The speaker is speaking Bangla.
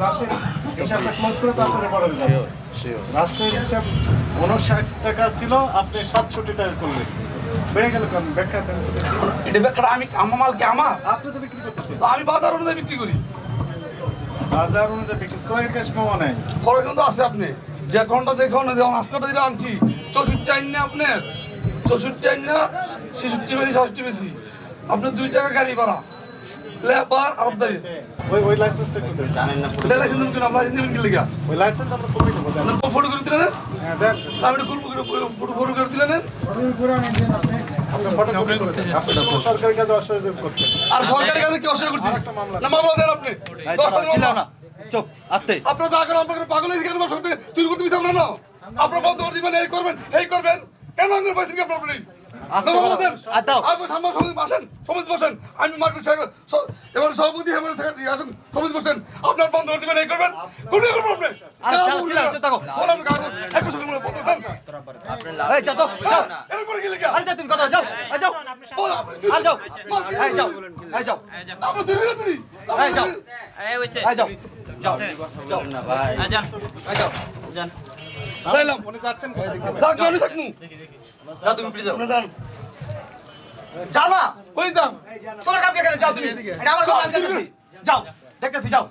রাজশাহীর হিসাবটা ক্লোজ করে তারপরে বলেন। রাজশাহীর হিসাব 59 টাকা ছিল, আপনি 67 টাকা করলেন, বেড়ে গেল কেন? ব্যাখ্যা দেন। এটা ব্যাখ্যাটা আমি আমার মাল কি আমার? আপনি তো বিক্রি করতেছেন, তো আমি বাজার অনুযায়ী বিক্রি করি। বাজার অনুযায়ী বিক্রি, ক্রয়ের ক্যাশ মেমো নাই। খরচ কিন্তু আছে আপনি যে ঘন্টা দেখুন, যেমন আজকালটা যেটা আনছি 64 আইন না আপনার, 64 আইন না 66 বেশি 66 বেশি, আপনার 2 টাকা গাড়ি ভাড়া লেবার আলাদাই। ওই লাইসেন্সটা একটু দেন। জানেন না এটা লাইসেন্স দেবেন কিনা? লাইসেন্স দেবেন কি লেগা? ওই লাইসেন্স আমরা কপি দেবো, দেন। আপনার ফটো করে দিলেন? হ্যাঁ দেন, আমি ফটো করে দিলেন। আপনি ফটো কপি করে দেন। আপনি তো সরকারি কাজে অসহযোগ করছেন। আর সরকারি কাজে কি অসুবিধা করছি? আরেকটা মামলা। না মামলা দেন আপনি। 10 টাকা চিল্লাও মামলা। না, চুপ আস্তে। আপনার যা করেন আপনার পাগল হয়েছে কেন? সরকার চুরি করতে দিচ্ছি আমরা না। আপনার বন্ধ করে দিবেন, এই করবেন এই করবেন, কেন আমাদের পয়সা কি আপনার নেই? মামলা দেন। আপনি সামনে সমিতি বসেন, সমিতি বসেন, আমি মার্কেট এবার সভাপতি হেমন্ত আসেন, সমিতি বসেন, আপনার বন্ধ করে দিবেন, এই করবেন, কোনো করবেন আপনি। চিল্লাও, চুপ থাকো। একটু সকাল বন্ধ দেন। এই যা তো, যাও। এরপরে কি লেখা? আরে যা, তুমি কথা যাও, এই যাও, আর যাও, এই যাও, এই যাও, আপনার চুরি না চুরি? এই যাও, এই হইছে এই যাও, যাও, যাও না ভাই, যান এই যাও, যান যাইলাম। উনি যাচ্ছেন কোথায়? যাক আমি থাকমু। যাও তুমি প্লিজ যাও, যাও না, ওই যাও। তোমার কাম কে করে যাও তুমি, এটা আমার কাম, আমি দেখতেছি, যাও, দেখতেছি, যাও।